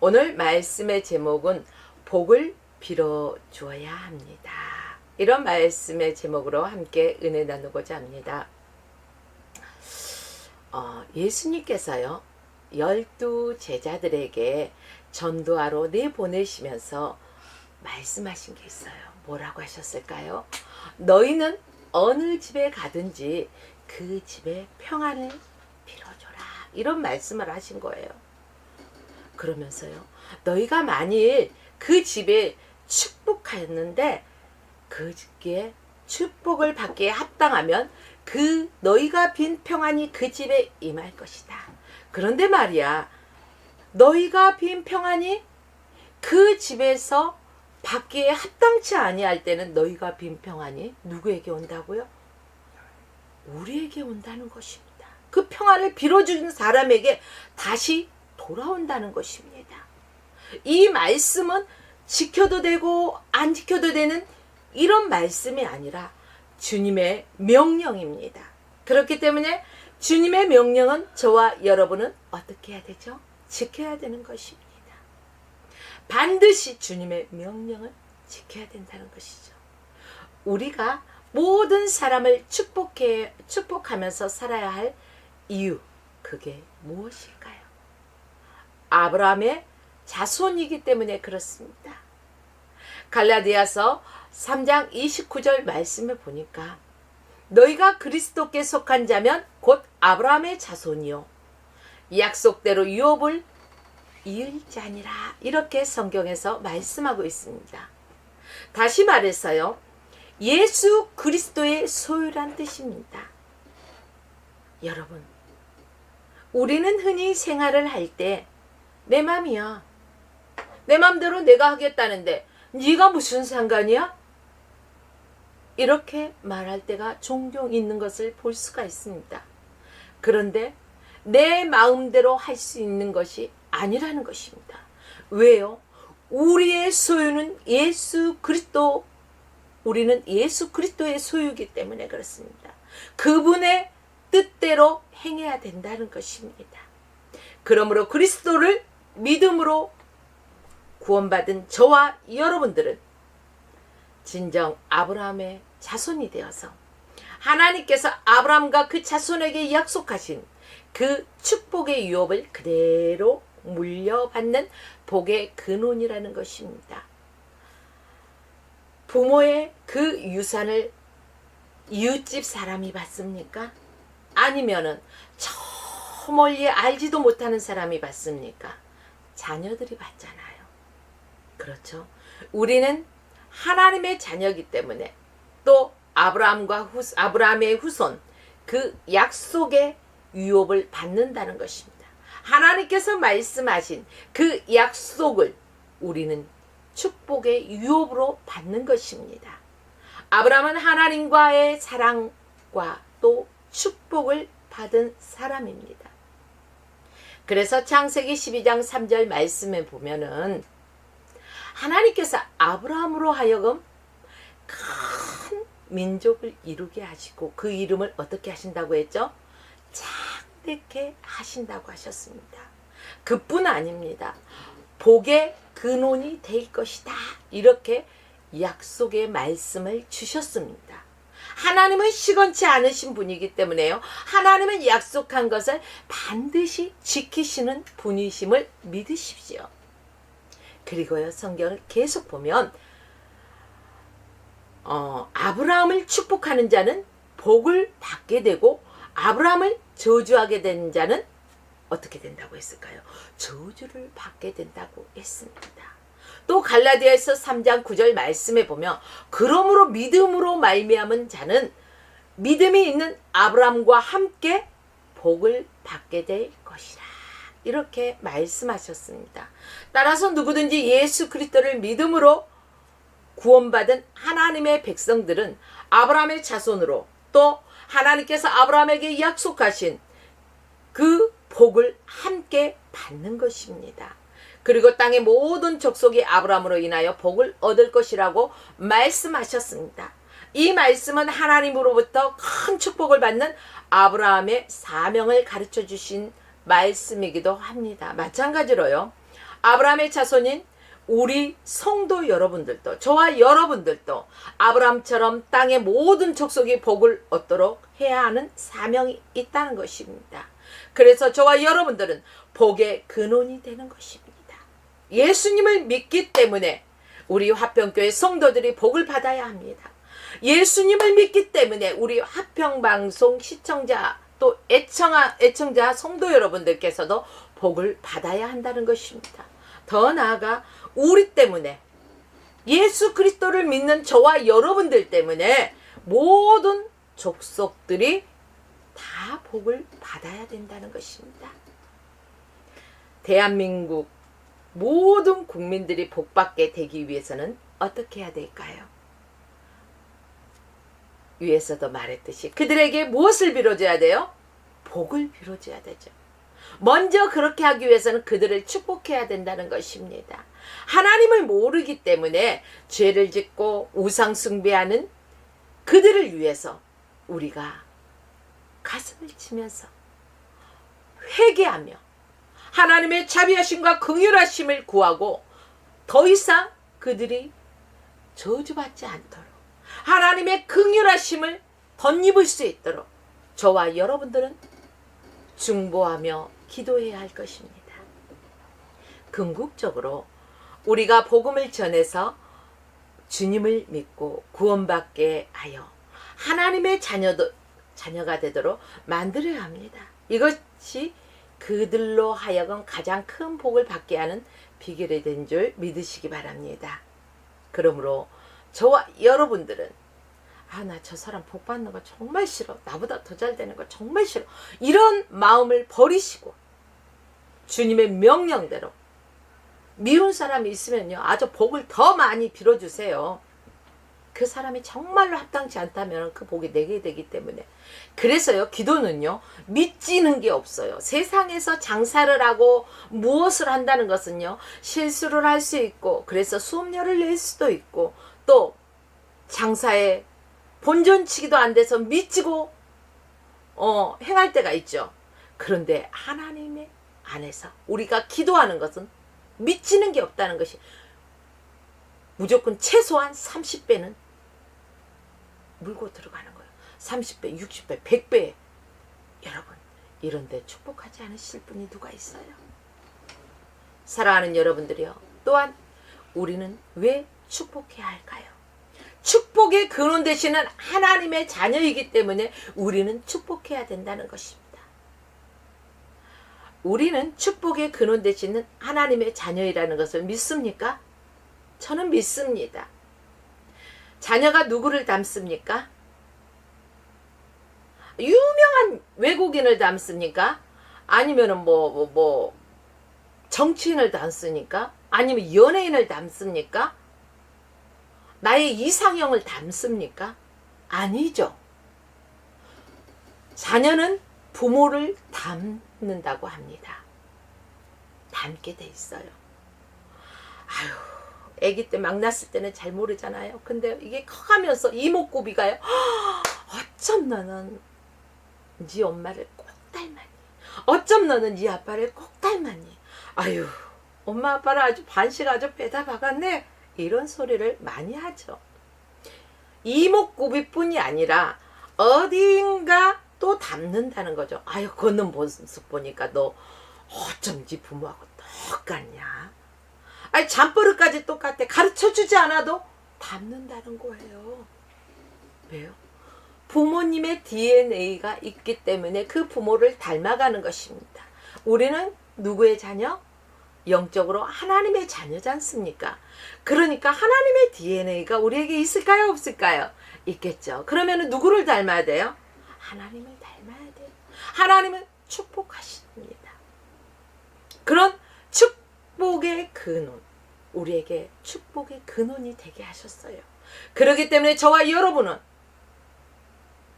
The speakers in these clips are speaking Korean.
오늘 말씀의 제목은 복을 빌어 주어야 합니다. 이런 말씀의 제목으로 함께 은혜 나누고자 합니다. 예수님께서요 12 제자들에게 전도하러 내보내시면서 말씀하신 게 있어요. 뭐라고 하셨을까요? 너희는 어느 집에 가든지 그 집에 평안을 빌어줘라. 이런 말씀을 하신 거예요. 그러면서요 너희가 만일 그 집에 축복하였는데 그 집에 축복을 받기에 합당하면 그 너희가 빈 평안이 그 집에 임할 것이다. 그런데 말이야 너희가 빈 평안이 그 집에서 받기에 합당치 아니할 때는 너희가 빈 평안이 누구에게 온다고요? 우리에게 온다는 것입니다. 그 평안을 빌어주는 사람에게 다시 돌아온다는 것입니다. 이 말씀은 지켜도 되고 안 지켜도 되는 이런 말씀이 아니라 주님의 명령입니다. 그렇기 때문에 주님의 명령은 저와 여러분은 어떻게 해야 되죠? 지켜야 되는 것입니다. 반드시 주님의 명령을 지켜야 된다는 것이죠. 우리가 모든 사람을 축복하면서 살아야 할 이유, 그게 무엇일까요? 아브라함의 자손이기 때문에 그렇습니다. 갈라디아서 3장 29절 말씀을 보니까 너희가 그리스도께 속한 자면 곧 아브라함의 자손이요 약속대로 유업을 이을 자니라. 이렇게 성경에서 말씀하고 있습니다. 다시 말해서요 예수 그리스도의 소유란 뜻입니다. 여러분, 우리는 흔히 생활을 할 때 내 맘이야. 내 맘대로 내가 하겠다는데 네가 무슨 상관이야? 이렇게 말할 때가 종종 있는 것을 볼 수가 있습니다. 그런데 내 마음대로 할 수 있는 것이 아니라는 것입니다. 왜요? 우리의 소유는 예수 그리스도, 우리는 예수 그리스도의 소유이기 때문에 그렇습니다. 그분의 뜻대로 행해야 된다는 것입니다. 그러므로 그리스도를 믿음으로 구원받은 저와 여러분들은 진정 아브라함의 자손이 되어서 하나님께서 아브라함과 그 자손에게 약속하신 그 축복의 유업을 그대로 물려받는 복의 근원이라는 것입니다. 부모의 그 유산을 이웃집 사람이 받습니까? 아니면은 저 멀리 알지도 못하는 사람이 받습니까? 자녀들이 받잖아요. 그렇죠? 우리는 하나님의 자녀이기 때문에 또 아브라함의 후손 그 약속의 유업을 받는다는 것입니다. 하나님께서 말씀하신 그 약속을 우리는 축복의 유업으로 받는 것입니다. 아브라함은 하나님과의 사랑과 또 축복을 받은 사람입니다. 그래서 창세기 12장 3절 말씀에 보면은 하나님께서 아브라함으로 하여금 큰 민족을 이루게 하시고 그 이름을 어떻게 하신다고 했죠? 창대케 하신다고 하셨습니다. 그뿐 아닙니다. 복의 근원이 될 것이다. 이렇게 약속의 말씀을 주셨습니다. 하나님은 시건치 않으신 분이기 때문에요. 하나님은 약속한 것을 반드시 지키시는 분이심을 믿으십시오. 그리고요 성경을 계속 보면 아브라함을 축복하는 자는 복을 받게 되고 아브라함을 저주하게 된 자는 어떻게 된다고 했을까요? 저주를 받게 된다고 했습니다. 또 갈라디아서 3장 9절 말씀에 보면 그러므로 믿음으로 말미암은 자는 믿음이 있는 아브라함과 함께 복을 받게 될 것이라. 이렇게 말씀하셨습니다. 따라서 누구든지 예수 그리스도를 믿음으로 구원받은 하나님의 백성들은 아브라함의 자손으로 또 하나님께서 아브라함에게 약속하신 그 복을 함께 받는 것입니다. 그리고 땅의 모든 족속이 아브라함으로 인하여 복을 얻을 것이라고 말씀하셨습니다. 이 말씀은 하나님으로부터 큰 축복을 받는 아브라함의 사명을 가르쳐 주신 말씀이기도 합니다. 마찬가지로요 아브라함의 자손인 우리 성도 여러분들도, 저와 여러분들도 아브라함처럼 땅의 모든 족속이 복을 얻도록 해야 하는 사명이 있다는 것입니다. 그래서 저와 여러분들은 복의 근원이 되는 것입니다. 예수님을 믿기 때문에 우리 화평교회 성도들이 복을 받아야 합니다. 예수님을 믿기 때문에 우리 화평방송 시청자 또 애청자 성도 여러분들께서도 복을 받아야 한다는 것입니다. 더 나아가 우리 때문에, 예수 그리스도를 믿는 저와 여러분들 때문에 모든 족속들이 다 복을 받아야 된다는 것입니다. 대한민국 모든 국민들이 복받게 되기 위해서는 어떻게 해야 될까요? 위에서도 말했듯이 그들에게 무엇을 빌어줘야 돼요? 복을 빌어줘야 되죠. 먼저 그렇게 하기 위해서는 그들을 축복해야 된다는 것입니다. 하나님을 모르기 때문에 죄를 짓고 우상 숭배하는 그들을 위해서 우리가 가슴을 치면서 회개하며 하나님의 자비하심과 긍휼하심을 구하고 더 이상 그들이 저주받지 않도록 하나님의 긍휼하심을 덧입을 수 있도록 저와 여러분들은 중보하며 기도해야 할 것입니다. 궁극적으로 우리가 복음을 전해서 주님을 믿고 구원받게 하여 하나님의 자녀가 되도록 만들어야 합니다. 이것이 그들로 하여금 가장 큰 복을 받게 하는 비결이 된 줄 믿으시기 바랍니다. 그러므로 저와 여러분들은 나 저 사람 복 받는 거 정말 싫어. 나보다 더 잘 되는 거 정말 싫어. 이런 마음을 버리시고 주님의 명령대로 미운 사람이 있으면요, 아주 복을 더 많이 빌어주세요. 그 사람이 정말로 합당치 않다면 그 복이 내게 되기 때문에. 그래서요, 기도는요, 미치는 게 없어요. 세상에서 장사를 하고 무엇을 한다는 것은요, 실수를 할 수 있고, 그래서 수업료를 낼 수도 있고, 또 장사에 본전치기도 안 돼서 미치고 행할 때가 있죠. 그런데 하나님의 안에서 우리가 기도하는 것은 미치는 게 없다는 것이, 무조건 최소한 30배는 물고 들어가는 거예요. 30배, 60배, 100배. 여러분, 이런데 축복하지 않으실 분이 누가 있어요? 사랑하는 여러분들이요, 또한 우리는 왜 축복해야 할까요? 축복의 근원 되시는 하나님의 자녀이기 때문에 우리는 축복해야 된다는 것입니다. 우리는 축복의 근원 되시는 하나님의 자녀이라는 것을 믿습니까? 저는 믿습니다. 자녀가 누구를 닮습니까? 유명한 외국인을 닮습니까? 아니면은 정치인을 닮습니까? 아니면 연예인을 닮습니까? 나의 이상형을 닮습니까? 아니죠. 자녀는 부모를 닮는다고 합니다. 닮게 돼 있어요. 아기 때 막 났을 때는 잘 모르잖아요. 근데 이게 커가면서 이목구비가요, 어쩜 너는 네 엄마를 꼭 닮았니? 어쩜 너는 네 아빠를 꼭 닮았니? 엄마 아빠를 아주 반씩 아주 빼다 박았네. 이런 소리를 많이 하죠. 이목구비뿐이 아니라 어딘가 또 닮는다는 거죠. 걷는 모습 보니까 너 어쩜 네 부모하고 똑같냐? 잠버릇까지 똑같아. 가르쳐주지 않아도 닮는다는 거예요. 왜요? 부모님의 DNA가 있기 때문에 그 부모를 닮아가는 것입니다. 우리는 누구의 자녀? 영적으로 하나님의 자녀지 않습니까? 그러니까 하나님의 DNA가 우리에게 있을까요? 없을까요? 있겠죠. 그러면 누구를 닮아야 돼요? 하나님을 닮아야 돼요. 하나님은 축복하십니다. 그런 축복의 근원, 우리에게 축복의 근원이 되게 하셨어요. 그렇기 때문에 저와 여러분은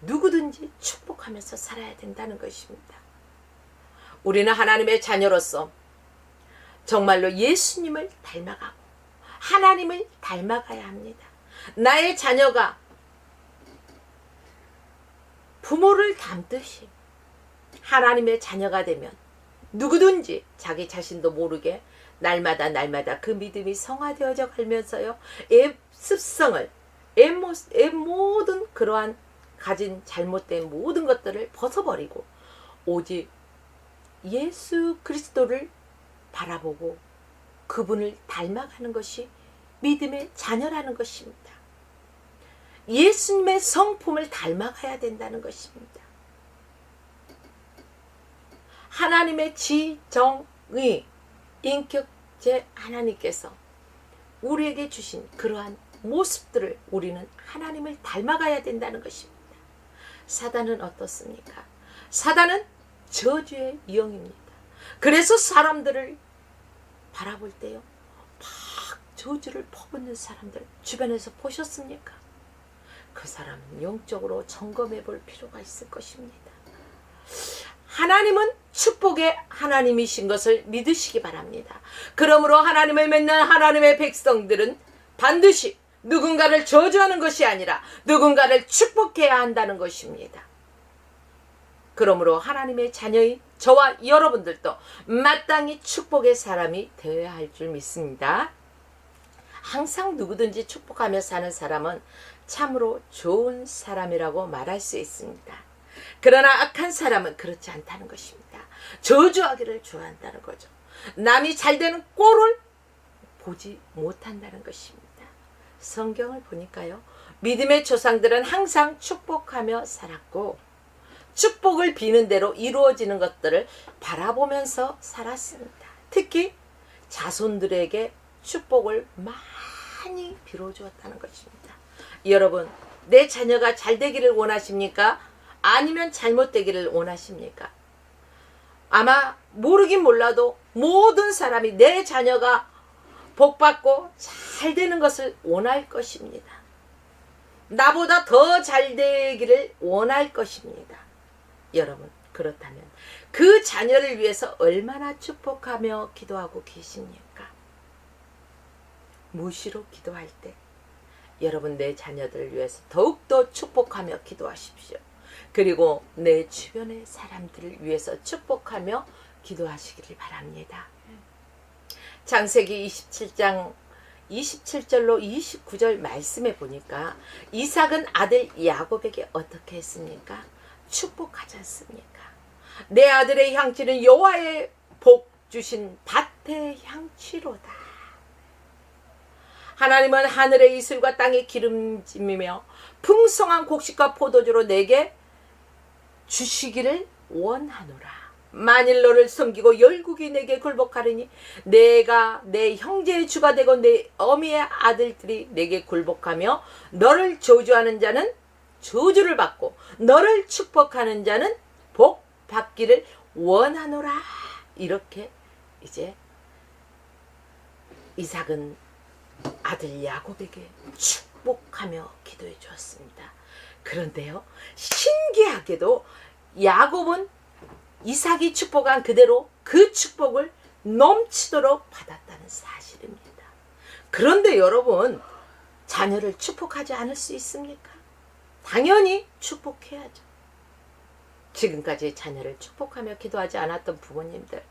누구든지 축복하면서 살아야 된다는 것입니다. 우리는 하나님의 자녀로서 정말로 예수님을 닮아가고 하나님을 닮아가야 합니다. 나의 자녀가 부모를 닮듯이 하나님의 자녀가 되면 누구든지 자기 자신도 모르게 날마다 날마다 그 믿음이 성화되어져 가면서요. 애 습성을, 애 모든 그러한 가진 잘못된 모든 것들을 벗어버리고 오직 예수 그리스도를 바라보고 그분을 닮아가는 것이 믿음의 자녀라는 것입니다. 예수님의 성품을 닮아가야 된다는 것입니다. 하나님의 지정의 인격제 하나님께서 우리에게 주신 그러한 모습들을 우리는 하나님을 닮아가야 된다는 것입니다. 사단은 어떻습니까? 사단은 저주의 영입니다. 그래서 사람들을 바라볼 때요, 막 저주를 퍼붓는 사람들 주변에서 보셨습니까? 그 사람은 영적으로 점검해 볼 필요가 있을 것입니다. 하나님은 축복의 하나님이신 것을 믿으시기 바랍니다. 그러므로 하나님을 믿는 하나님의 백성들은 반드시 누군가를 저주하는 것이 아니라 누군가를 축복해야 한다는 것입니다. 그러므로 하나님의 자녀인 저와 여러분들도 마땅히 축복의 사람이 되어야 할 줄 믿습니다. 항상 누구든지 축복하며 사는 사람은 참으로 좋은 사람이라고 말할 수 있습니다. 그러나 악한 사람은 그렇지 않다는 것입니다. 저주하기를 좋아한다는 거죠. 남이 잘 되는 꼴을 보지 못한다는 것입니다. 성경을 보니까요, 믿음의 조상들은 항상 축복하며 살았고 축복을 비는 대로 이루어지는 것들을 바라보면서 살았습니다. 특히 자손들에게 축복을 많이 빌어주었다는 것입니다. 여러분, 내 자녀가 잘 되기를 원하십니까? 아니면 잘못되기를 원하십니까? 아마 모르긴 몰라도 모든 사람이 내 자녀가 복받고 잘 되는 것을 원할 것입니다. 나보다 더 잘 되기를 원할 것입니다. 여러분, 그렇다면 그 자녀를 위해서 얼마나 축복하며 기도하고 계십니까? 무시로 기도할 때 여러분, 내 자녀들을 위해서 더욱더 축복하며 기도하십시오. 그리고 내 주변의 사람들을 위해서 축복하며 기도하시기를 바랍니다. 창세기 27장 27절로 29절 말씀에 보니까 이삭은 아들 야곱에게 어떻게 했습니까? 축복하지 않습니까? 내 아들의 향취는 여호와의 복 주신 밭의 향취로다. 하나님은 하늘의 이슬과 땅의 기름짐이며 풍성한 곡식과 포도주로 내게 주시기를 원하노라. 만일 너를 섬기고 열국이 내게 굴복하리니 내가 내 형제의 주가 되고 내 어미의 아들들이 내게 굴복하며 너를 저주하는 자는 저주를 받고 너를 축복하는 자는 복 받기를 원하노라. 이렇게 이제 이삭은 아들 야곱에게 축복하며 기도해 주었습니다. 그런데요, 신기하게도 야곱은 이삭이 축복한 그대로 그 축복을 넘치도록 받았다는 사실입니다. 그런데 여러분, 자녀를 축복하지 않을 수 있습니까? 당연히 축복해야죠. 지금까지 자녀를 축복하며 기도하지 않았던 부모님들,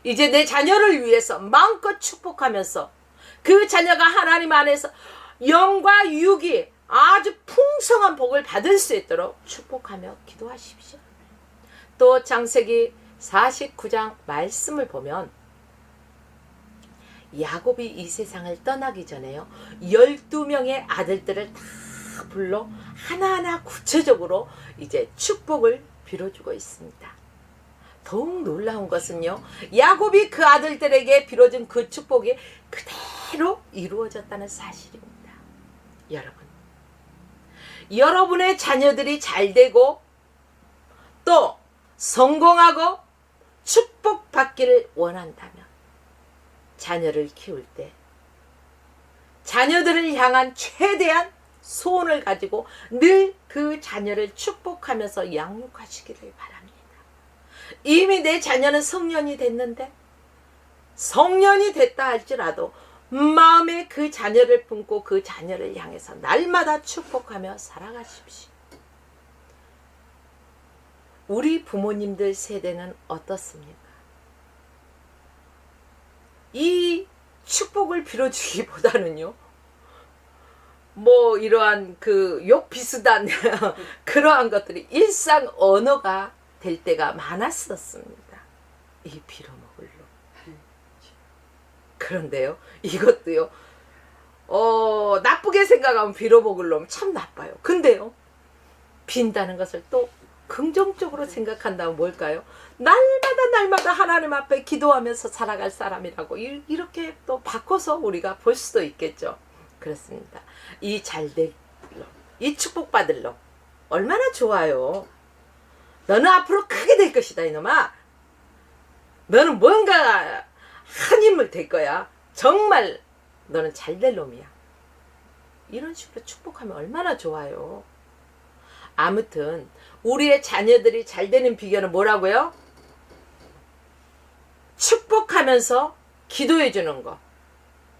이제 내 자녀를 위해서 마음껏 축복하면서 그 자녀가 하나님 안에서 영과 육이 아주 풍성한 복을 받을 수 있도록 축복하며 기도하십시오. 또 창세기 49장 말씀을 보면 야곱이 이 세상을 떠나기 전에요, 12명의 아들들을 다 불러 하나하나 구체적으로 이제 축복을 빌어주고 있습니다. 더욱 놀라운 것은요, 야곱이 그 아들들에게 빌어준 그 축복이 그대로 이루어졌다는 사실입니다. 여러분, 여러분의 자녀들이 잘 되고 또 성공하고 축복받기를 원한다면 자녀를 키울 때 자녀들을 향한 최대한 소원을 가지고 늘 그 자녀를 축복하면서 양육하시기를 바랍니다. 이미 내 자녀는 성년이 됐는데 성년이 됐다 할지라도 마음에 그 자녀를 품고 그 자녀를 향해서 날마다 축복하며 살아가십시오. 우리 부모님들 세대는 어떻습니까? 이 축복을 빌어주기보다는요, 뭐 이러한 그 욕 비슷한 그러한 것들이 일상 언어가 될 때가 많았었습니다. 이 빌어먹을 놈. 그런데요, 이것도요, 나쁘게 생각하면 빌어먹을 놈 참 나빠요. 근데요, 빈다는 것을 또 긍정적으로 생각한다면 뭘까요? 날마다 하나님 앞에 기도하면서 살아갈 사람이라고 이렇게 또 바꿔서 우리가 볼 수도 있겠죠. 그렇습니다. 이 잘될 놈, 이 축복받을 놈 얼마나 좋아요. 너는 앞으로 크게 될 것이다, 이놈아. 너는 뭔가 한 인물 될 거야. 정말 너는 잘될 놈이야. 이런 식으로 축복하면 얼마나 좋아요. 아무튼 우리의 자녀들이 잘 되는 비결은 뭐라고요? 축복하면서 기도해 주는 것.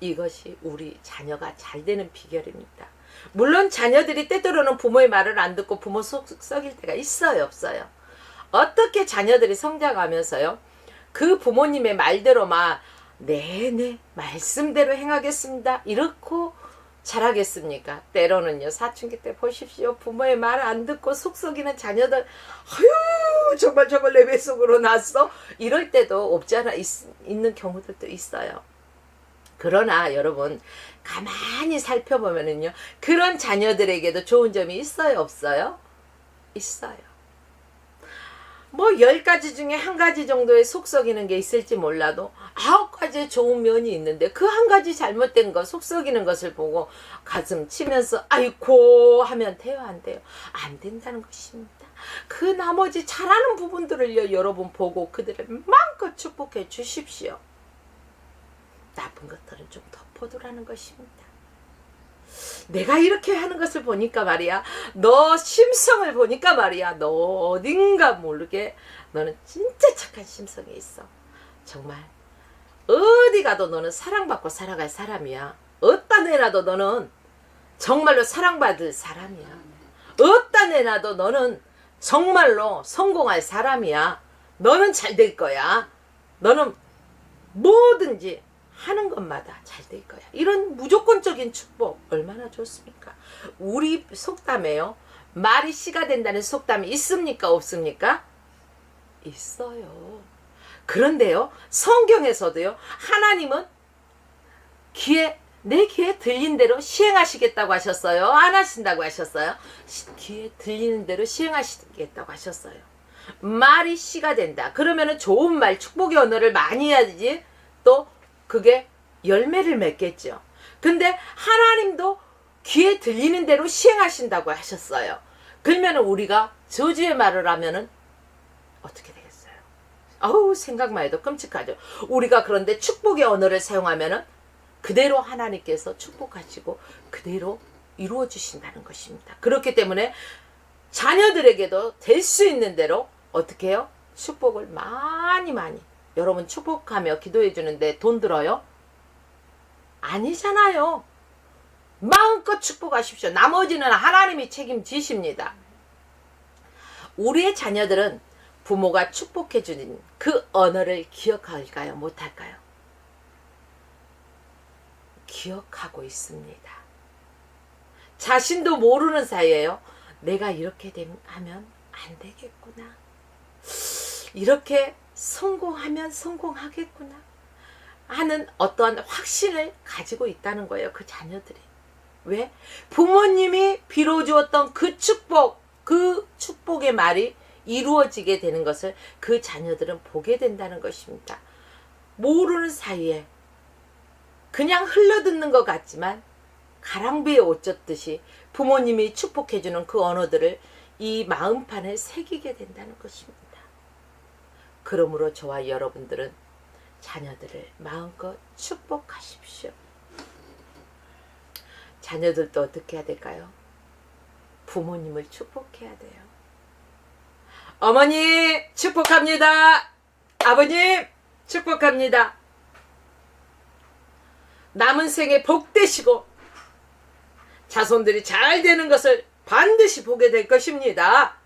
이것이 우리 자녀가 잘 되는 비결입니다. 물론 자녀들이 때때로는 부모의 말을 안 듣고 부모 속 썩일 때가 있어요, 없어요? 어떻게 자녀들이 성장하면서요, 그 부모님의 말대로만 네네 말씀대로 행하겠습니다 이렇고 잘하겠습니까? 때로는요, 사춘기 때 보십시오. 부모의 말 안 듣고 속 썩이는 자녀들, 아유 정말 저걸 내 뱃속으로 났어? 이럴 때도 없지 않아 있는 경우들도 있어요. 그러나 여러분 가만히 살펴보면은요, 그런 자녀들에게도 좋은 점이 있어요, 없어요? 있어요. 뭐 10가지 중에 한 가지 정도의 속 썩이는 게 있을지 몰라도 9가지의 좋은 면이 있는데 그 한 가지 잘못된 거, 속 썩이는 것을 보고 가슴 치면서 아이고 하면 돼요, 안 돼요? 안 된다는 것입니다. 그 나머지 잘하는 부분들을요, 여러분 보고 그들을 마음껏 축복해 주십시오. 나쁜 것들은 좀 덮어두라는 것입니다. 내가 이렇게 하는 것을 보니까 말이야, 너 심성을 보니까 말이야, 너 어딘가 모르게 너는 진짜 착한 심성이 있어. 정말 어디 가도 너는 사랑받고 살아갈 사람이야. 어디다 내놔도 너는 정말로 사랑받을 사람이야. 어디다 내놔도 너는 정말로 성공할 사람이야. 너는 잘 될 거야. 너는 뭐든지 하는 것마다 잘 될 거야. 이런 무조건적인 축복 얼마나 좋습니까? 우리 속담에요, 말이 씨가 된다는 속담이 있습니까, 없습니까? 있어요. 그런데요, 성경에서도요, 하나님은 내 귀에 들린 대로 시행하시겠다고 하셨어요? 안 하신다고 하셨어요? 귀에 들리는 대로 시행하시겠다고 하셨어요. 말이 씨가 된다. 그러면은 좋은 말, 축복의 언어를 많이 해야지 또 그게 열매를 맺겠죠. 근데 하나님도 귀에 들리는 대로 시행하신다고 하셨어요. 그러면 우리가 저주의 말을 하면은 어떻게 되겠어요? 어우, 생각만 해도 끔찍하죠. 우리가 그런데 축복의 언어를 사용하면은 그대로 하나님께서 축복하시고 그대로 이루어 주신다는 것입니다. 그렇기 때문에 자녀들에게도 될 수 있는 대로 어떻게 해요? 축복을 많이 여러분 축복하며 기도해 주는데 돈 들어요? 아니잖아요. 마음껏 축복하십시오. 나머지는 하나님이 책임지십니다. 우리의 자녀들은 부모가 축복해 주는 그 언어를 기억할까요? 못할까요? 기억하고 있습니다. 자신도 모르는 사이에요. 내가 이렇게 하면 안 되겠구나. 이렇게 성공하면 성공하겠구나 하는 어떠한 확신을 가지고 있다는 거예요, 그 자녀들이. 왜? 부모님이 빌어주었던 그 축복의 말이 이루어지게 되는 것을 그 자녀들은 보게 된다는 것입니다. 모르는 사이에 그냥 흘러듣는 것 같지만 가랑비에 옷 젖듯이 부모님이 축복해주는 그 언어들을 이 마음판에 새기게 된다는 것입니다. 그러므로 저와 여러분들은 자녀들을 마음껏 축복하십시오. 자녀들도 어떻게 해야 될까요? 부모님을 축복해야 돼요. 어머니 축복합니다. 아버님 축복합니다. 남은 생에 복되시고 자손들이 잘 되는 것을 반드시 보게 될 것입니다.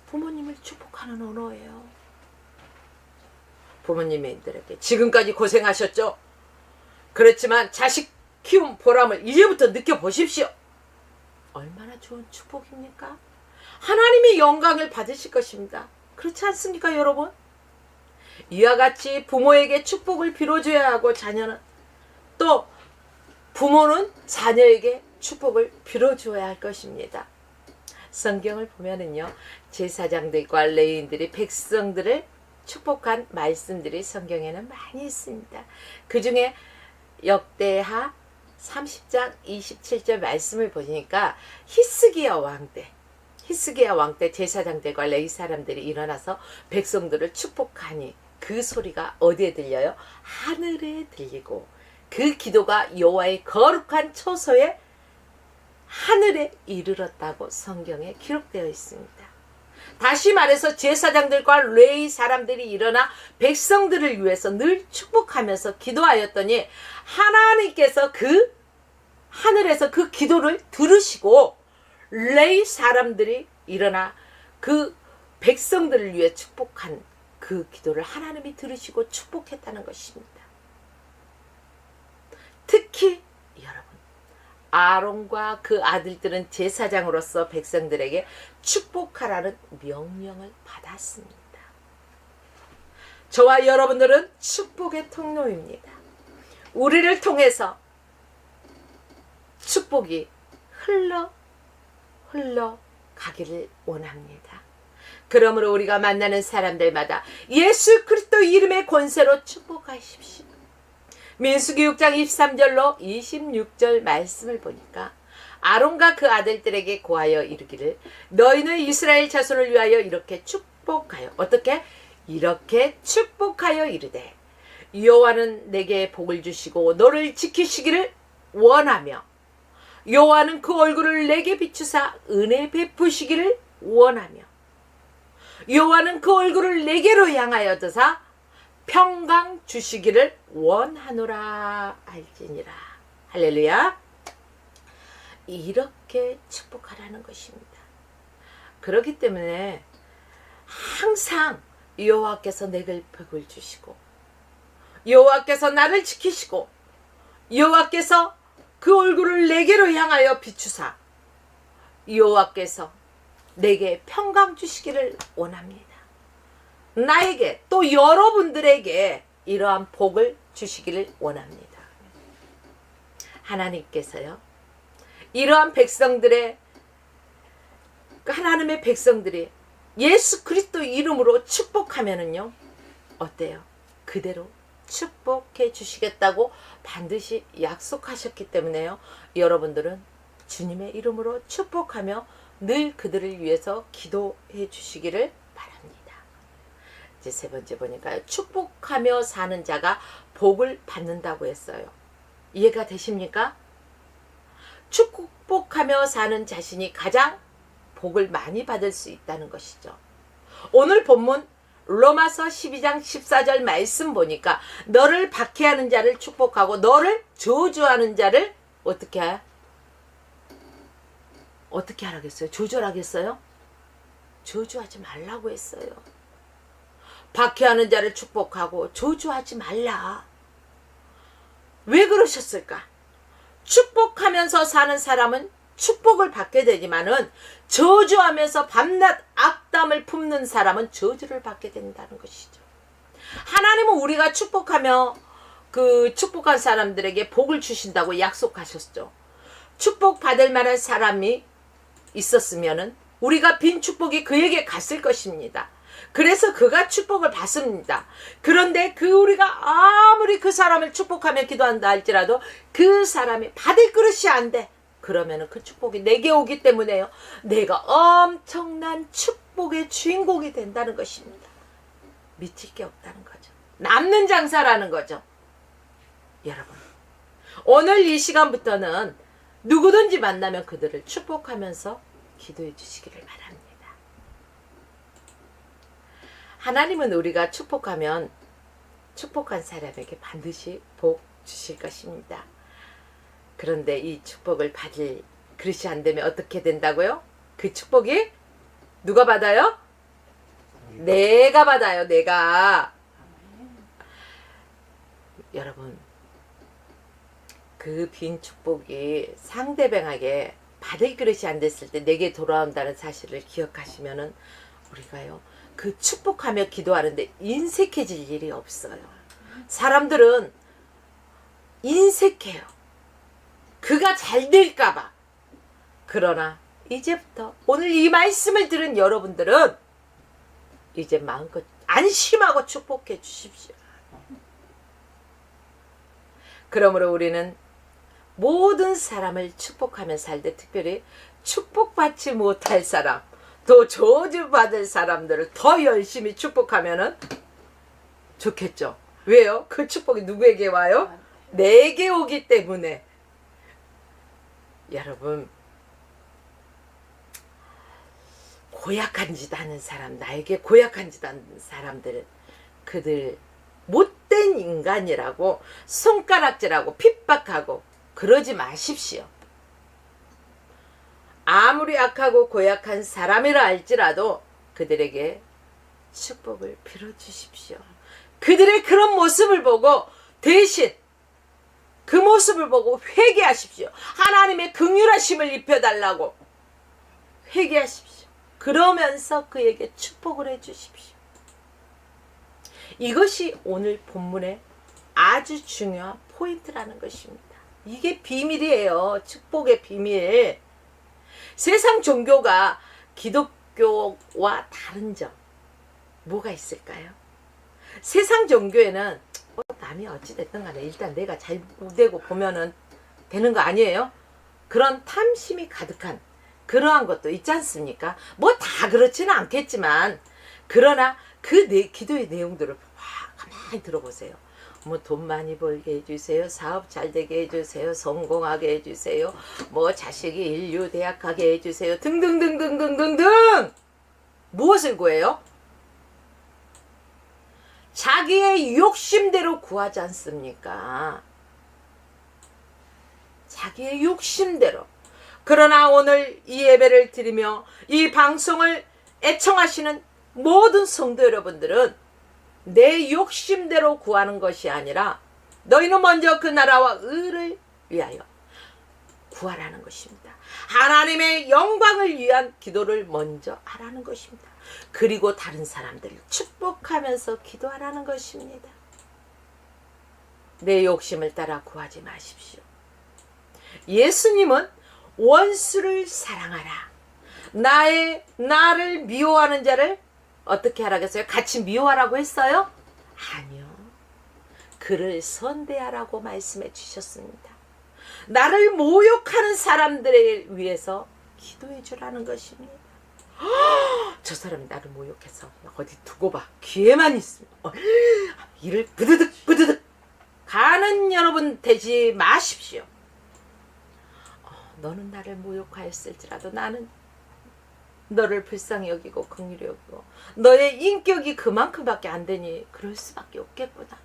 부모님을 축복하는 언어예요. 부모님들에게 지금까지 고생하셨죠? 그렇지만 자식 키운 보람을 이제부터 느껴보십시오. 얼마나 좋은 축복입니까? 하나님의 영광을 받으실 것입니다. 그렇지 않습니까, 여러분? 이와 같이 부모에게 축복을 빌어줘야 하고 자녀는 또 부모는 자녀에게 축복을 빌어줘야 할 것입니다. 성경을 보면은요, 제사장들과 레위인들이 백성들을 축복한 말씀들이 성경에는 많이 있습니다. 그 중에 역대하 30장 27절 말씀을 보니까 히스기야 왕 때 제사장들과 레위 사람들이 일어나서 백성들을 축복하니 그 소리가 어디에 들려요? 하늘에 들리고 그 기도가 여호와의 거룩한 처소에 하늘에 이르렀다고 성경에 기록되어 있습니다. 다시 말해서 제사장들과 레위 사람들이 일어나 백성들을 위해서 늘 축복하면서 기도하였더니 하나님께서 그 하늘에서 그 기도를 들으시고 레위 사람들이 일어나 그 백성들을 위해 축복한 그 기도를 하나님이 들으시고 축복했다는 것입니다. 특히 여러분, 아론과 그 아들들은 제사장으로서 백성들에게 축복하라는 명령을 받았습니다. 저와 여러분들은 축복의 통로입니다. 우리를 통해서 축복이 흘러 가기를 원합니다. 그러므로 우리가 만나는 사람들마다 예수 그리스도 이름의 권세로 축복하십시오. 민수기 6장 23절로 26절 말씀을 보니까 아론과 그 아들들에게 고하여 이르기를 너희는 이스라엘 자손을 위하여 이렇게 축복하여 어떻게? 이렇게 축복하여 이르되 여호와는 내게 복을 주시고 너를 지키시기를 원하며 여호와는 그 얼굴을 내게 비추사 은혜 베푸시기를 원하며 여호와는 그 얼굴을 내게로 향하여 드사 평강 주시기를 원하노라 할지니라. 할렐루야. 이렇게 축복하라는 것입니다. 그렇기 때문에 항상 여호와께서 내게 복을 주시고 여호와께서 나를 지키시고 여호와께서 그 얼굴을 내게로 향하여 비추사 여호와께서 내게 평강 주시기를 원합니다. 나에게 또 여러분들에게 이러한 복을 주시기를 원합니다. 하나님께서요, 이러한 백성들의 하나님의 백성들이 예수 그리스도 이름으로 축복하면은요, 어때요? 그대로 축복해 주시겠다고 반드시 약속하셨기 때문에요. 여러분들은 주님의 이름으로 축복하며 늘 그들을 위해서 기도해 주시기를 바랍니다. 이제 세 번째 보니까 축복하며 사는 자가 복을 받는다고 했어요. 이해가 되십니까? 축복하며 사는 자신이 가장 복을 많이 받을 수 있다는 것이죠. 오늘 본문 로마서 12장 14절 말씀 보니까 너를 박해하는 자를 축복하고 너를 저주하는 자를 어떻게 하라겠어요? 조절하겠어요? 저주하지 말라고 했어요. 박해하는 자를 축복하고 저주하지 말라. 왜 그러셨을까? 축복하면서 사는 사람은 축복을 받게 되지만은 저주하면서 밤낮 악담을 품는 사람은 저주를 받게 된다는 것이죠. 하나님은 우리가 축복하며 그 축복한 사람들에게 복을 주신다고 약속하셨죠. 축복받을 만한 사람이 있었으면은 우리가 빈 축복이 그에게 갔을 것입니다. 그래서 그가 축복을 받습니다. 그런데 우리가 아무리 그 사람을 축복하며 기도한다 할지라도 그 사람이 받을 그릇이 안 돼. 그러면은 그 축복이 내게 오기 때문에요. 내가 엄청난 축복의 주인공이 된다는 것입니다. 미칠 게 없다는 거죠. 남는 장사라는 거죠. 여러분, 오늘 이 시간부터는 누구든지 만나면 그들을 축복하면서 기도해 주시기를 바랍니다. 하나님은 우리가 축복하면 축복한 사람에게 반드시 복 주실 것입니다. 그런데 이 축복을 받을 그릇이 안 되면 어떻게 된다고요? 그 축복이 누가 받아요? 내가 받아요. 내가. 여러분, 그 빈 축복이 상대방에게 받을 그릇이 안 됐을 때 내게 돌아온다는 사실을 기억하시면은 우리가요 그 축복하며 기도하는데 인색해질 일이 없어요. 사람들은 인색해요. 그가 잘 될까봐. 그러나 이제부터 오늘 이 말씀을 들은 여러분들은 이제 마음껏 안심하고 축복해 주십시오. 그러므로 우리는 모든 사람을 축복하며 살되 특별히 축복받지 못할 사람, 또 저주받을 사람들을 더 열심히 축복하면은 좋겠죠. 왜요? 그 축복이 누구에게 와요? 내게 오기 때문에. 여러분, 고약한 짓 하는 사람, 나에게 고약한 짓 하는 사람들, 그들 못된 인간이라고 손가락질하고 핍박하고 그러지 마십시오. 아무리 악하고 고약한 사람이라 할지라도 그들에게 축복을 빌어주십시오. 그들의 그런 모습을 보고 대신 그 모습을 보고 회개하십시오. 하나님의 긍휼하심을 입혀달라고 회개하십시오. 그러면서 그에게 축복을 해주십시오. 이것이 오늘 본문의 아주 중요한 포인트라는 것입니다. 이게 비밀이에요. 축복의 비밀. 세상 종교가 기독교와 다른 점 뭐가 있을까요? 세상 종교에는 남이 어찌됐든 간에 일단 내가 잘 되고 보면은 되는 거 아니에요? 그런 탐심이 가득한 그러한 것도 있지 않습니까? 뭐 다 그렇지는 않겠지만 그러나 그 기도의 내용들을 가만히 들어보세요. 뭐 돈 많이 벌게 해주세요. 사업 잘 되게 해주세요. 성공하게 해주세요. 뭐 자식이 인류 대학 가게 해주세요. 등등등등등등등. 무엇을 구해요? 자기의 욕심대로 구하지 않습니까? 자기의 욕심대로. 그러나 오늘 이 예배를 드리며 이 방송을 애청하시는 모든 성도 여러분들은 내 욕심대로 구하는 것이 아니라 너희는 먼저 그 나라와 의를 위하여 구하라는 것입니다. 하나님의 영광을 위한 기도를 먼저 하라는 것입니다. 그리고 다른 사람들을 축복하면서 기도하라는 것입니다. 내 욕심을 따라 구하지 마십시오. 예수님은 원수를 사랑하라. 나를 미워하는 자를 어떻게 하라겠어요? 같이 미워하라고 했어요? 아니요. 그를 선대하라고 말씀해 주셨습니다. 나를 모욕하는 사람들을 위해서 기도해 주라는 것입니다. 저 사람이 나를 모욕해서 어디 두고 봐. 기회만 있으면 이를 부드득 가는 여러분 되지 마십시오. 너는 나를 모욕하였을지라도 나는 너를 불쌍히 여기고 긍휼히 여기고 너의 인격이 그만큼밖에 안 되니 그럴 수밖에 없겠구나.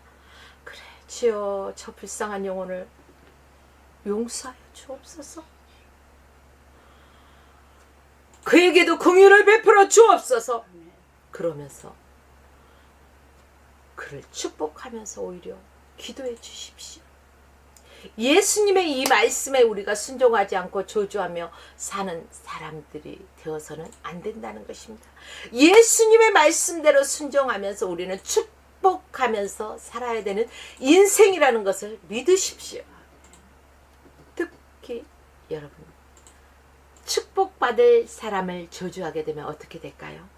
그래 주여 저 불쌍한 영혼을 용서하여 주옵소서. 그에게도 긍휼을 베풀어 주옵소서. 그러면서 그를 축복하면서 오히려 기도해 주십시오. 예수님의 이 말씀에 우리가 순종하지 않고 저주하며 사는 사람들이 되어서는 안 된다는 것입니다. 예수님의 말씀대로 순종하면서 우리는 축복하면서 살아야 되는 인생이라는 것을 믿으십시오. 특히 여러분, 축복받을 사람을 저주하게 되면 어떻게 될까요?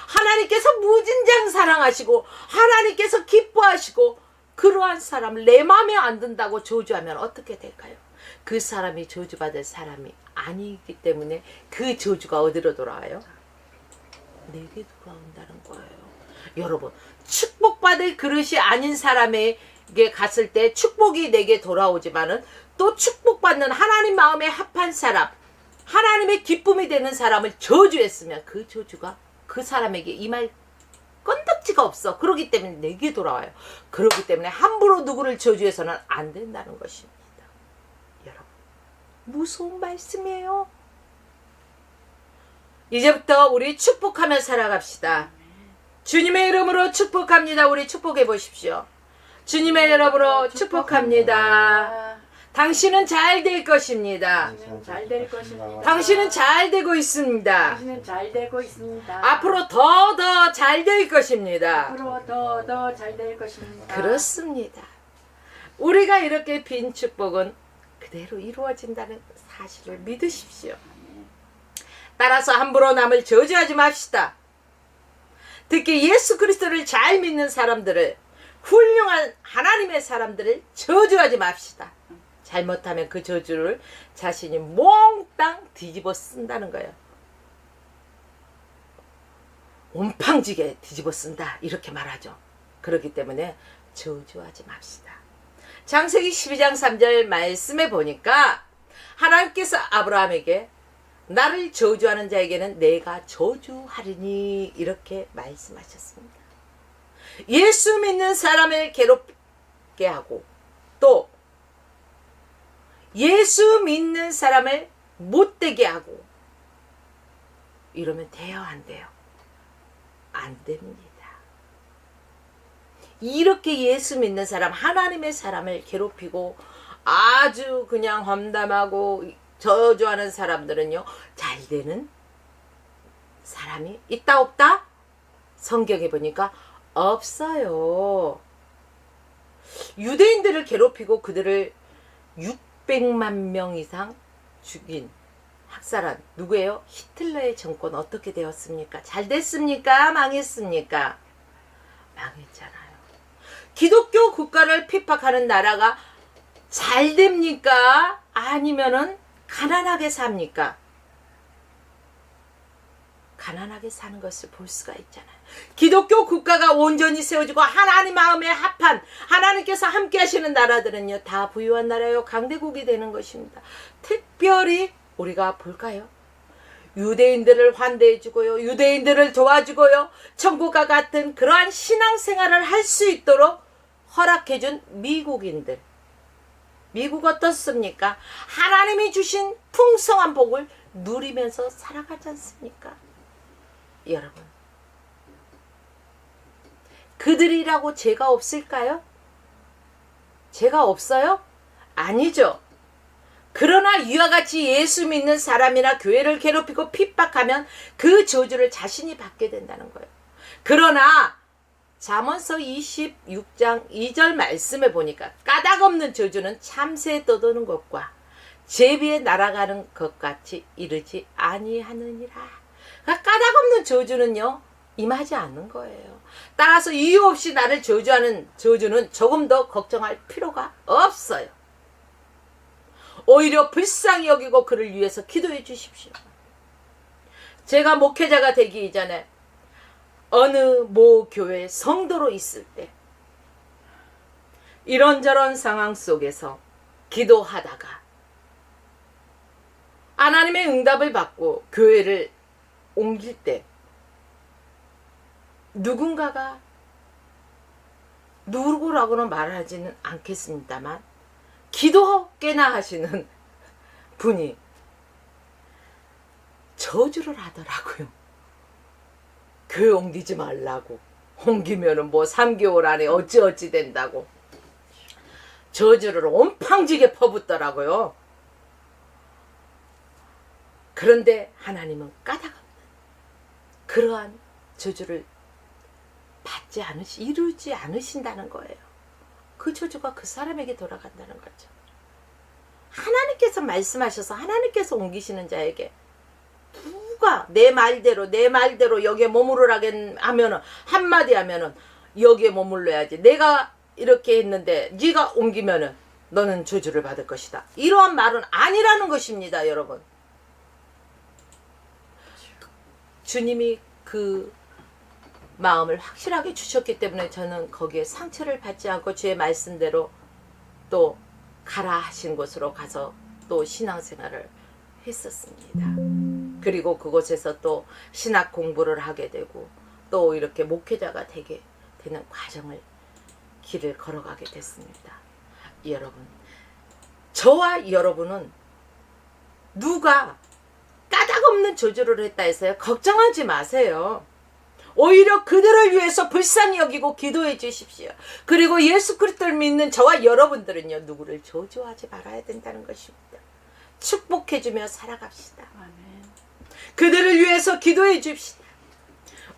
하나님께서 무진장 사랑하시고 하나님께서 기뻐하시고 그러한 사람을 내 마음에 안 든다고 저주하면 어떻게 될까요? 그 사람이 저주받을 사람이 아니기 때문에 그 저주가 어디로 돌아와요? 내게 돌아온다는 거예요. 여러분, 축복받을 그릇이 아닌 사람에게 갔을 때 축복이 내게 돌아오지만은 또 축복받는 하나님 마음에 합한 사람, 하나님의 기쁨이 되는 사람을 저주했으면 그 저주가 그 사람에게 임할 건덕지가 없어. 그렇기 때문에 내게 돌아와요. 그렇기 때문에 함부로 누구를 저주해서는 안 된다는 것입니다. 여러분, 무서운 말씀이에요. 이제부터 우리 축복하며 살아갑시다. 주님의 이름으로 축복합니다. 우리 축복해 보십시오. 주님의 이름으로 축복합니다. 당신은 잘 될 것입니다. 당신은 잘 될 것입니다. 당신은 잘 되고 있습니다. 당신은 잘 되고 있습니다. 앞으로 더 잘 될 것입니다. 앞으로 더 잘 될 것입니다. 그렇습니다. 우리가 이렇게 빈 축복은 그대로 이루어진다는 사실을 믿으십시오. 따라서 함부로 남을 저주하지 맙시다. 특히 예수 그리스도를 잘 믿는 사람들을, 훌륭한 하나님의 사람들을 저주하지 맙시다. 잘못하면 그 저주를 자신이 몽땅 뒤집어 쓴다는 거예요. 온팡지게 뒤집어 쓴다 이렇게 말하죠. 그렇기 때문에 저주하지 맙시다. 창세기 12장 3절 말씀에 보니까 하나님께서 아브라함에게 나를 저주하는 자에게는 내가 저주하리니 이렇게 말씀하셨습니다. 예수 믿는 사람을 괴롭게 하고 또 예수 믿는 사람을 못되게 하고 이러면 돼요, 안 돼요? 안 됩니다. 이렇게 예수 믿는 사람, 하나님의 사람을 괴롭히고 아주 그냥 험담하고 저주하는 사람들은요, 잘 되는 사람이 있다 없다? 성경에 보니까 없어요. 유대인들을 괴롭히고 그들을 600만 명 이상 죽인, 학살한 누구예요? 히틀러의 정권 어떻게 되었습니까? 잘 됐습니까? 망했습니까? 망했잖아요. 기독교 국가를 핍박하는 나라가 잘 됩니까? 아니면은 가난하게 삽니까? 가난하게 사는 것을 볼 수가 있잖아요. 기독교 국가가 온전히 세워지고 하나님 마음에 합한, 하나님께서 함께 하시는 나라들은요, 다 부유한 나라요, 강대국이 되는 것입니다. 특별히 우리가 볼까요? 유대인들을 환대해주고요, 유대인들을 도와주고요, 천국과 같은 그러한 신앙생활을 할 수 있도록 허락해준 미국인들. 미국 어떻습니까? 하나님이 주신 풍성한 복을 누리면서 살아가지 않습니까? 여러분, 그들이라고 죄가 없을까요? 죄가 없어요? 아니죠. 그러나 이와 같이 예수 믿는 사람이나 교회를 괴롭히고 핍박하면 그 저주를 자신이 받게 된다는 거예요. 그러나 잠언서 26장 2절 말씀에 보니까 까닭없는 저주는 참새에 떠도는 것과 제비에 날아가는 것 같이 이르지 아니하느니라. 그러니까 까닭없는 저주는요, 임하지 않는 거예요. 따라서 이유 없이 나를 저주하는 저주는 조금 더 걱정할 필요가 없어요. 오히려 불쌍히 여기고 그를 위해서 기도해 주십시오. 제가 목회자가 되기 이전에 어느 모 교회 성도로 있을 때 이런저런 상황 속에서 기도하다가 하나님의 응답을 받고 교회를 옮길 때 누군가가 누구라고는 말하지는 않겠습니다만 기도께나 하시는 분이 저주를 하더라고요. 교회 옮기지 말라고. 옮기면은 뭐 3개월 안에 어찌어찌 된다고. 저주를 온팡지게 퍼붓더라고요. 그런데 하나님은 까닭없는 그러한 저주를 이루지 않으신다는 거예요. 그 저주가 그 사람에게 돌아간다는 거죠. 하나님께서 말씀하셔서 하나님께서 옮기시는 자에게 누가 내 말대로 여기에 머무르라 하면은 한마디 하면은 여기에 머물러야지. 내가 이렇게 했는데 네가 옮기면은 너는 저주를 받을 것이다. 이러한 말은 아니라는 것입니다, 여러분. 주님이 그 마음을 확실하게 주셨기 때문에 저는 거기에 상처를 받지 않고 주의 말씀대로 또 가라 하신 곳으로 가서 또 신앙생활을 했었습니다. 그리고 그곳에서 또 신학 공부를 하게 되고 또 이렇게 목회자가 되게 되는 길을 걸어가게 됐습니다. 여러분, 저와 여러분은 누가 까닭없는 저주를 했다 해서요, 걱정하지 마세요. 오히려 그들을 위해서 불쌍히 여기고 기도해 주십시오. 그리고 예수 그리스도를 믿는 저와 여러분들은요, 누구를 저주하지 말아야 된다는 것입니다. 축복해주며 살아갑시다. 아멘. 그들을 위해서 기도해 줍시다.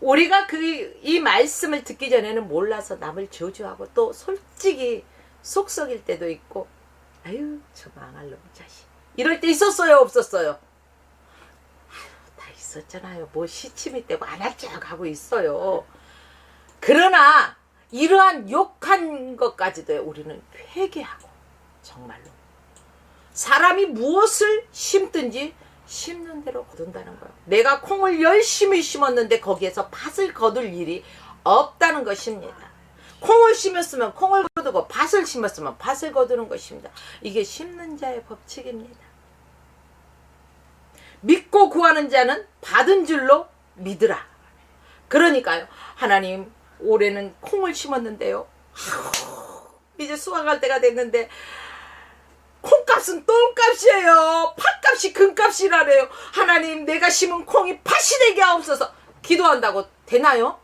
우리가 이 말씀을 듣기 전에는 몰라서 남을 저주하고 또 솔직히 속 썩일 때도 있고, 아유 저 망할 놈 자식, 이럴 때 있었어요, 없었어요? 아유, 다 있었잖아요. 뭐 시침이 떼고 안 할 줄 하고 있어요. 그러나 이러한 욕한 것까지도 우리는 회개하고, 정말로 사람이 무엇을 심든지 심는 대로 거둔다는 거예요. 내가 콩을 열심히 심었는데 거기에서 팥을 거둘 일이 없다는 것입니다. 콩을 심었으면 콩을 거두고 팥을 심었으면 팥을 거두는 것입니다. 이게 심는 자의 법칙입니다. 믿고 구하는 자는 받은 줄로 믿으라. 그러니까요, 하나님 올해는 콩을 심었는데요, 이제 수확할 때가 됐는데 콩값은 똥값이에요. 팥값이 금값이라래요. 하나님, 내가 심은 콩이 팥이 되게 하옵소서. 기도한다고 되나요?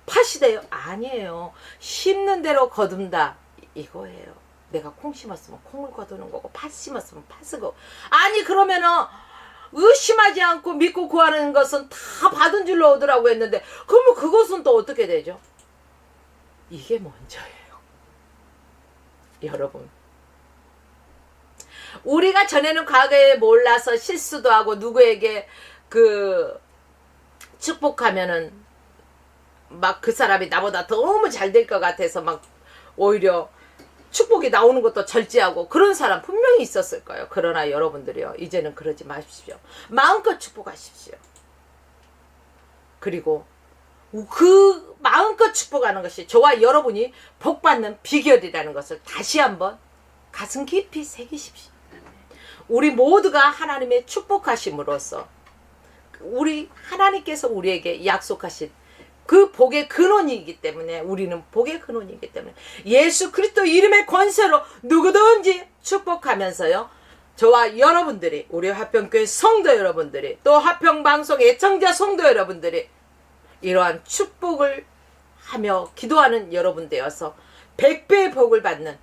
팥이 돼요? 아니에요. 심는 대로 거둔다, 이거예요. 내가 콩 심었으면 콩을 거두는 거고, 팥 심었으면 팥을 거고. 아니 그러면은 의심하지 않고 믿고 구하는 것은 다 받은 줄로 얻으라고 했는데, 그러면 그것은 또 어떻게 되죠? 이게 먼저예요. 여러분, 우리가 전에는 과거에 몰라서 실수도 하고 누구에게 축복하면은 막 그 사람이 나보다 너무 잘 될 것 같아서 막 오히려 축복이 나오는 것도 절제하고 그런 사람 분명히 있었을 거예요. 그러나 여러분들이요, 이제는 그러지 마십시오. 마음껏 축복하십시오. 그리고 그 마음껏 축복하는 것이 저와 여러분이 복받는 비결이라는 것을 다시 한번 가슴 깊이 새기십시오. 우리 모두가 하나님의 축복하심으로써 우리 하나님께서 우리에게 약속하신 그 복의 근원이기 때문에, 우리는 복의 근원이기 때문에 예수 그리스도 이름의 권세로 누구든지 축복하면서요, 저와 여러분들이, 우리 화평교회 성도 여러분들이, 또 화평방송 애청자 성도 여러분들이 이러한 축복을 하며 기도하는 여러분 되어서 100배의 복을 받는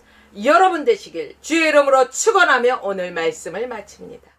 여러분 되시길 주의 이름으로 축원하며 오늘 말씀을 마칩니다.